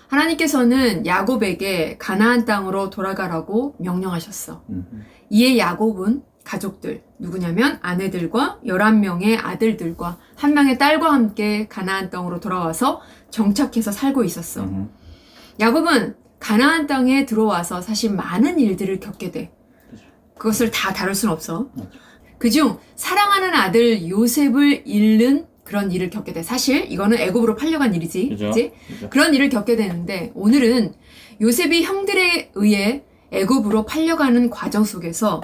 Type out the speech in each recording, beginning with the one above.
하나님께서는 야곱에게 가나안 땅으로 돌아가라고 명령하셨어. 이에 야곱은 가족들, 누구냐면 아내들과 11명의 아들들과 1명의 딸과 함께 가나안 땅으로 돌아와서 정착해서 살고 있었어. 야곱은 가나안 땅에 들어와서 사실 많은 일들을 겪게 돼. 그것을 다 다룰 수는 없어. 그중 사랑하는 아들 요셉을 잃는 그런 일을 겪게 돼. 사실 이거는 애굽으로 팔려간 일이지. 그치? 그런 일을 겪게 되는데 오늘은 요셉이 형들에 의해 애굽으로 팔려가는 과정 속에서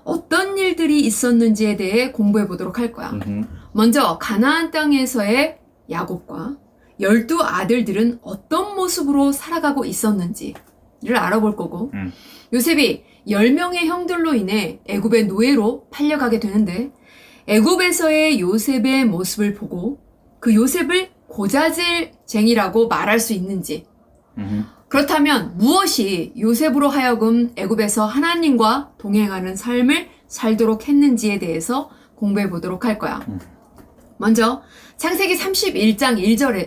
어떤 일들이 있었는지에 대해 공부해 보도록 할 거야. 먼저 가나안 땅에서의 야곱과 12아들들은 어떤 모습으로 살아가고 있었는지를 알아볼 거고 요셉이 10명의 형들로 인해 애굽의 노예로 팔려가게 되는데 애굽에서의 요셉의 모습을 보고 그 요셉을 고자질쟁이라고 말할 수 있는지 그렇다면 무엇이 요셉으로 하여금 애굽에서 하나님과 동행하는 삶을 살도록 했는지에 대해서 공부해 보도록 할 거야. 먼저 창세기 31장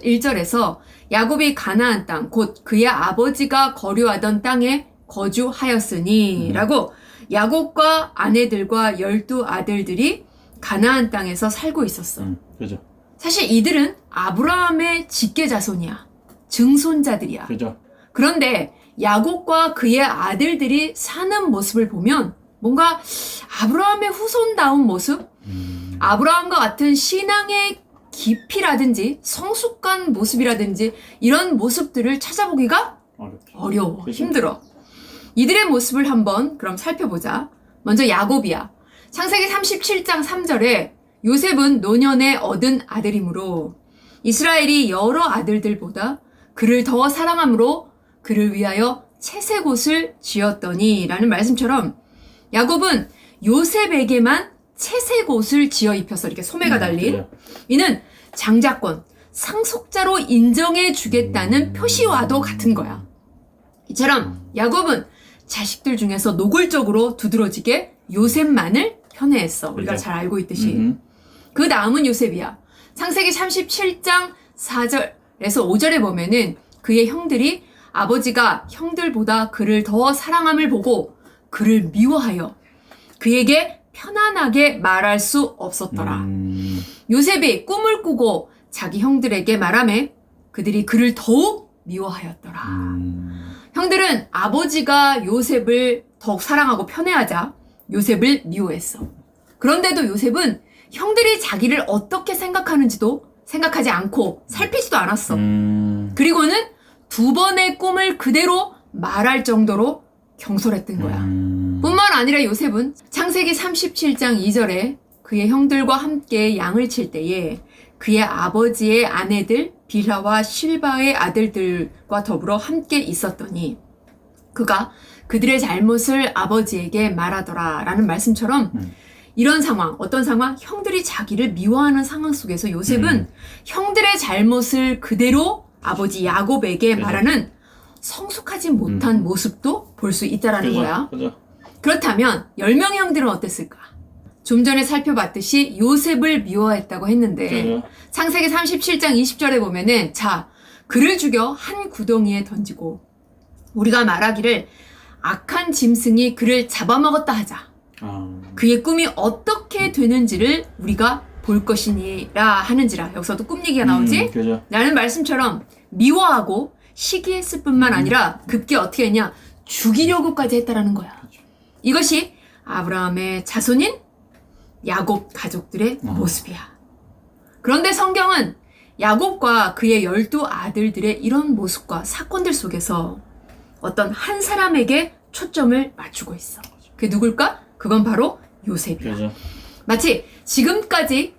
1절에서 야곱이 가나안 땅 곧 그의 아버지가 거류하던 땅에 거주하였으니 라고 야곱과 아내들과 12아들들이 가나안 땅에서 살고 있었어. 그죠. 사실 이들은 아브라함의 직계 자손이야. 증손자들이야. 그죠. 그런데 야곱과 그의 아들들이 사는 모습을 보면 뭔가 아브라함의 후손다운 모습? 아브라함과 같은 신앙의 깊이라든지 성숙한 모습이라든지 이런 모습들을 찾아보기가 어려워. 그죠. 힘들어. 이들의 모습을 한번 그럼 살펴보자. 먼저 야곱이야. 창세기 37장 3절에 요셉은 노년에 얻은 아들이므로 이스라엘이 여러 아들들보다 그를 더 사랑함으로 그를 위하여 채색옷을 지었더니 라는 말씀처럼 야곱은 요셉에게만 채색옷을 지어 입혀서 이렇게 소매가 달린 이는 장자권, 상속자로 인정해 주겠다는 표시와도 같은 거야. 이처럼 야곱은 자식들 중에서 노골적으로 두드러지게 요셉만을 편애했어. 우리가 잘 알고 있듯이. 그 다음은 요셉이야. 창세기 37장 4절에서 5절에 보면은 그의 형들이 아버지가 형들보다 그를 더 사랑함을 보고 그를 미워하여 그에게 편안하게 말할 수 없었더라. 요셉이 꿈을 꾸고 자기 형들에게 말하매 그들이 그를 더욱 미워하였더라. 형들은 아버지가 요셉을 더욱 사랑하고 편애하자 요셉을 미워했어. 그런데도 요셉은 형들이 자기를 어떻게 생각하는지도 생각하지 않고 살피지도 않았어. 그리고는 2번의 꿈을 그대로 말할 정도로 경솔했던 거야. 뿐만 아니라 요셉은 창세기 37장 2절에 그의 형들과 함께 양을 칠 때에 그의 아버지의 아내들 빌하와 실바의 아들들과 더불어 함께 있었더니 그가 그들의 잘못을 아버지에게 말하더라 라는 말씀처럼 이런 상황, 어떤 상황? 형들이 자기를 미워하는 상황 속에서 요셉은 형들의 잘못을 그대로 아버지 야곱에게 말하는 성숙하지 못한 모습도 볼 수 있다라는 거야. 그렇다면 10명의 형들은 어땠을까? 좀 전에 살펴봤듯이 요셉을 미워했다고 했는데 창세기 37장 20절에 보면은 자, 그를 죽여 한 구덩이에 던지고 우리가 말하기를 악한 짐승이 그를 잡아먹었다 하자. 그의 꿈이 어떻게 되는지를 우리가 볼 것이니라 하는지라. 여기서도 꿈 얘기가 나오지? 라는 말씀처럼 미워하고 시기했을 뿐만 아니라 급기 어떻게 했냐? 죽이려고까지 했다라는 거야. 이것이 아브라함의 자손인 야곱 가족들의 모습이야. 그런데 성경은 야곱과 그의 12아들들의 이런 모습과 사건들 속에서 어떤 한 사람에게 초점을 맞추고 있어. 그게 누굴까? 그건 바로 요셉이야. 마치 지금까지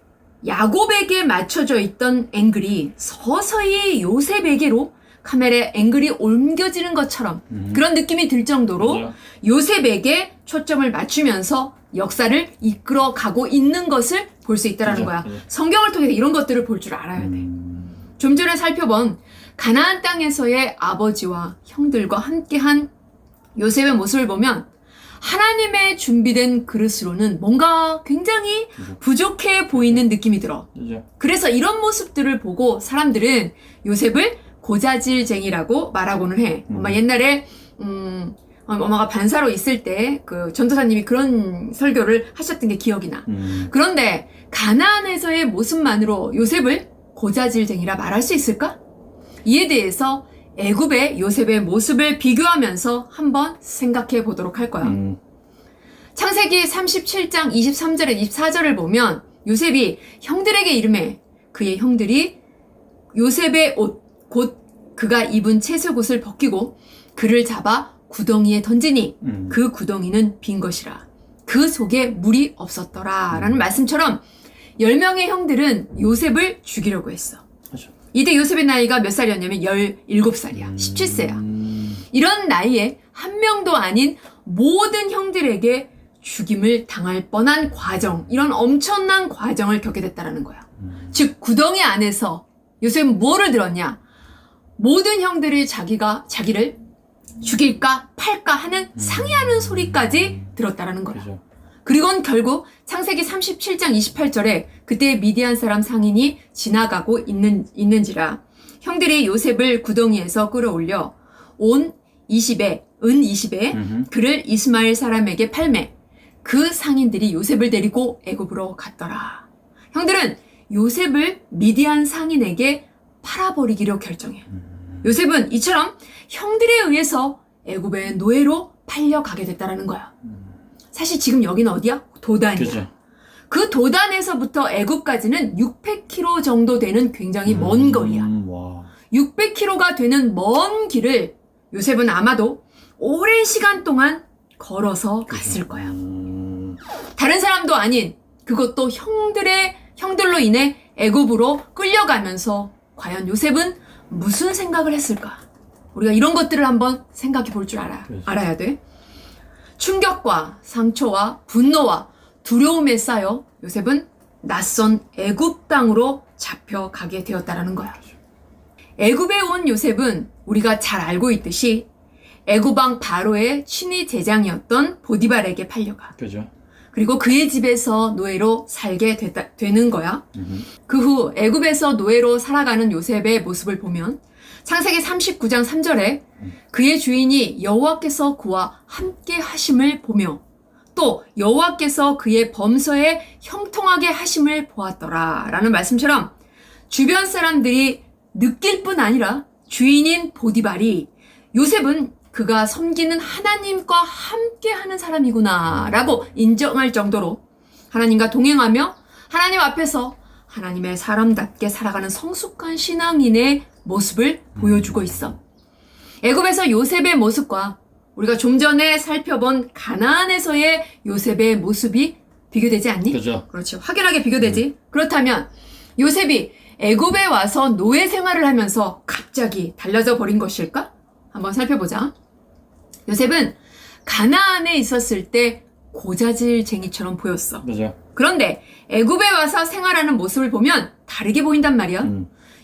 야곱에게 맞춰져 있던 앵글이 서서히 요셉에게로 카메라의 앵글이 옮겨지는 것처럼 그런 느낌이 들 정도로 요셉에게 초점을 맞추면서 역사를 이끌어가고 있는 것을 볼 수 있다는 거야. 성경을 통해서 이런 것들을 볼 줄 알아야 돼. 좀 전에 살펴본 가나안 땅에서의 아버지와 형들과 함께한 요셉의 모습을 보면 하나님의 준비된 그릇으로는 뭔가 굉장히 부족해 보이는 느낌이 들어. 그래서 이런 모습들을 보고 사람들은 요셉을 고자질쟁이라고 말하고는 해. 엄마 옛날에 엄마가 반사로 있을 때 그 전도사님이 그런 설교를 하셨던 게 기억이 나. 그런데 가나안에서의 모습만으로 요셉을 고자질쟁이라 말할 수 있을까? 이에 대해서 애굽의 요셉의 모습을 비교하면서 한번 생각해 보도록 할 거야. 창세기 37장 23절에 24절을 보면 요셉이 형들에게 이르매 그의 형들이 요셉의 옷 곧 그가 입은 채색옷을 벗기고 그를 잡아 구덩이에 던지니 그 구덩이는 빈 것이라 그 속에 물이 없었더라 라는 말씀처럼 10명의 형들은 요셉을 죽이려고 했어. 그렇죠. 이때 요셉의 나이가 몇 살이었냐면 17살이야. 17세야. 이런 나이에 한 명도 아닌 모든 형들에게 죽임을 당할 뻔한 과정, 이런 엄청난 과정을 겪게 됐다라는 거야. 즉 구덩이 안에서 요셉은 뭐를 들었냐? 모든 형들이 자기를 죽일까 팔까 하는 상의하는 소리까지 들었다라는 거야. 그죠. 그리고는 결국 창세기 37장 28절에 그때 미디안 사람 상인이 지나가고 있는지라 형들이 요셉을 구덩이에서 끌어올려 은 20에 그를 이스마엘 사람에게 팔매 그 상인들이 요셉을 데리고 애굽으로 갔더라. 형들은 요셉을 미디안 상인에게 팔아버리기로 결정해. 요셉은 이처럼 형들에 의해서 애굽의 노예로 팔려가게 됐다라는 거야. 사실 지금 여기는 어디야? 도단이야. 그죠. 그 도단에서부터 애굽까지는 600km 정도 되는 굉장히 먼 거리야. 와. 600km가 되는 먼 길을 요셉은 아마도 오랜 시간 동안 걸어서 갔을 거야. 다른 사람도 아닌 그것도 형들로 인해 애굽으로 끌려가면서 과연 요셉은 무슨 생각을 했을까? 우리가 이런 것들을 한번 생각해 볼 줄 알아야 돼. 충격과 상처와 분노와 두려움에 쌓여 요셉은 낯선 애굽 땅으로 잡혀가게 되었다라는 거야. 애굽에 온 요셉은 우리가 잘 알고 있듯이 애굽 왕 바로의 친위 제장이었던 보디발에게 팔려가. 그죠. 그리고 그의 집에서 노예로 살게 되는 거야. 그 후 애굽에서 노예로 살아가는 요셉의 모습을 보면 창세기 39장 3절에 그의 주인이 여호와께서 그와 함께 하심을 보며 또 여호와께서 그의 범서에 형통하게 하심을 보았더라 라는 말씀처럼 주변 사람들이 느낄 뿐 아니라 주인인 보디발이 요셉은 그가 섬기는 하나님과 함께 하는 사람이구나 라고 인정할 정도로 하나님과 동행하며 하나님 앞에서 하나님의 사람답게 살아가는 성숙한 신앙인의 모습을 보여주고 있어. 애굽에서 요셉의 모습과 우리가 좀 전에 살펴본 가나안에서의 요셉의 모습이 비교되지 않니? 그죠. 그렇지. 확연하게 비교되지. 그렇다면 요셉이 애굽에 와서 노예 생활을 하면서 갑자기 달라져 버린 것일까? 한번 살펴보자. 요셉은 가나안에 있었을 때 고자질쟁이처럼 보였어. 그죠. 그런데 애굽에 와서 생활하는 모습을 보면 다르게 보인단 말이야.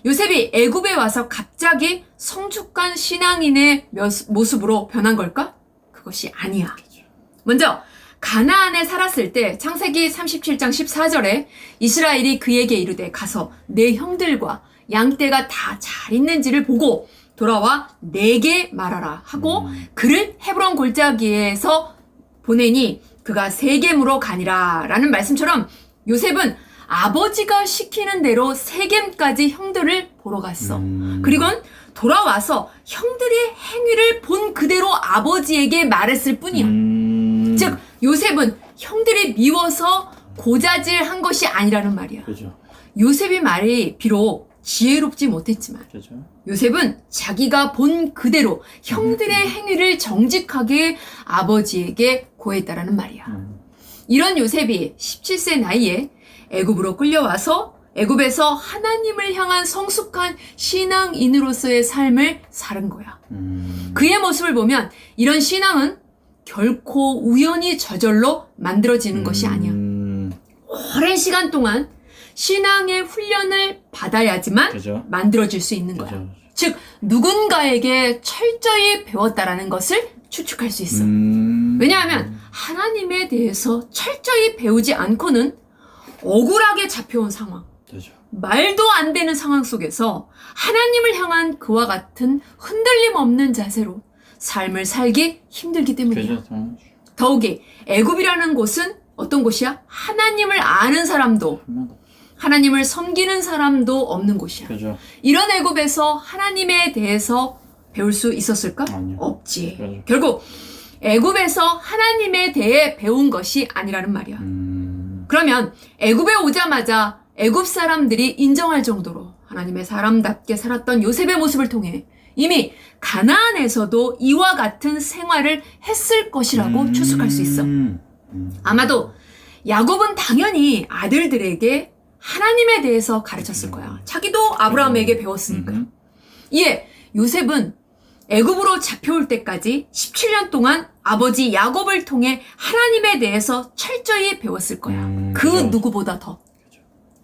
요셉이 애굽에 와서 갑자기 성숙한 신앙인의 모습으로 변한 걸까? 그것이 아니야. 먼저 가나안에 살았을 때 창세기 37장 14절에 이스라엘이 그에게 이르되 가서 내 형들과 양떼가 다 잘 있는지를 보고 돌아와 내게 말하라 하고 그를 헤브론 골짜기에서 보내니 그가 세겜으로 가니라 라는 말씀처럼 요셉은 아버지가 시키는 대로 세겜까지 형들을 보러 갔어. 그리고는 돌아와서 형들의 행위를 본 그대로 아버지에게 말했을 뿐이야. 즉 요셉은 형들이 미워서 고자질한 것이 아니라는 말이야. 그죠. 요셉의 말이 비록 지혜롭지 못했지만 그죠. 요셉은 자기가 본 그대로 형들의 행위를 정직하게 아버지에게 고했다라는 말이야. 이런 요셉이 17세 나이에 애굽으로 끌려와서 애굽에서 하나님을 향한 성숙한 신앙인으로서의 삶을 살은 거야. 그의 모습을 보면 이런 신앙은 결코 우연히 저절로 만들어지는 것이 아니야. 오랜 시간 동안 신앙의 훈련을 받아야지만 그죠. 만들어질 수 있는 거야. 그죠. 즉 누군가에게 철저히 배웠다라는 것을 추측할 수 있어. 왜냐하면 하나님에 대해서 철저히 배우지 않고는 억울하게 잡혀온 상황, 그죠. 말도 안 되는 상황 속에서 하나님을 향한 그와 같은 흔들림 없는 자세로 삶을 살기 힘들기 때문이야. 그죠. 더욱이 애굽이라는 곳은 어떤 곳이야? 하나님을 아는 사람도 하나님을 섬기는 사람도 없는 곳이야. 그죠. 이런 애굽에서 하나님에 대해서 배울 수 있었을까? 아니요. 없지. 그죠. 결국 애굽에서 하나님에 대해 배운 것이 아니라는 말이야. 그러면 애굽에 오자마자 애굽 사람들이 인정할 정도로 하나님의 사람답게 살았던 요셉의 모습을 통해 이미 가나안에서도 이와 같은 생활을 했을 것이라고 추측할 수 있어. 아마도 야곱은 당연히 아들들에게 하나님에 대해서 가르쳤을 거야. 자기도 아브라함에게 배웠으니까. 이에 요셉은 애굽으로 잡혀올 때까지 17년 동안 아버지 야곱을 통해 하나님에 대해서 철저히 배웠을 거야. 그 그죠. 누구보다 더.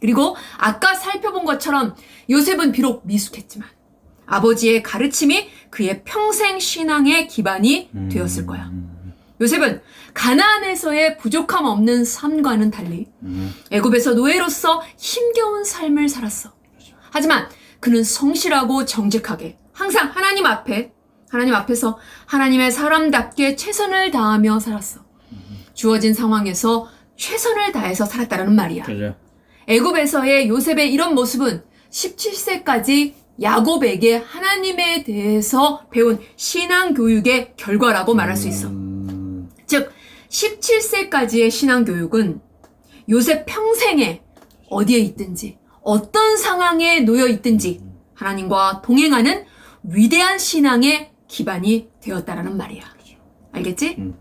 그리고 아까 살펴본 것처럼 요셉은 비록 미숙했지만 아버지의 가르침이 그의 평생 신앙의 기반이 되었을 거야. 요셉은 가나안에서의 부족함 없는 삶과는 달리 애굽에서 노예로서 힘겨운 삶을 살았어. 하지만 그는 성실하고 정직하게 항상 하나님 앞에서 하나님의 사람답게 최선을 다하며 살았어. 주어진 상황에서 최선을 다해서 살았다는 말이야. 그죠. 애굽에서의 요셉의 이런 모습은 17세까지 야곱에게 하나님에 대해서 배운 신앙 교육의 결과라고 말할 수 있어. 즉 17세까지의 신앙 교육은 요셉 평생에 어디에 있든지 어떤 상황에 놓여 있든지 하나님과 동행하는 위대한 신앙의 기반이 되었다라는 말이야. 알겠지?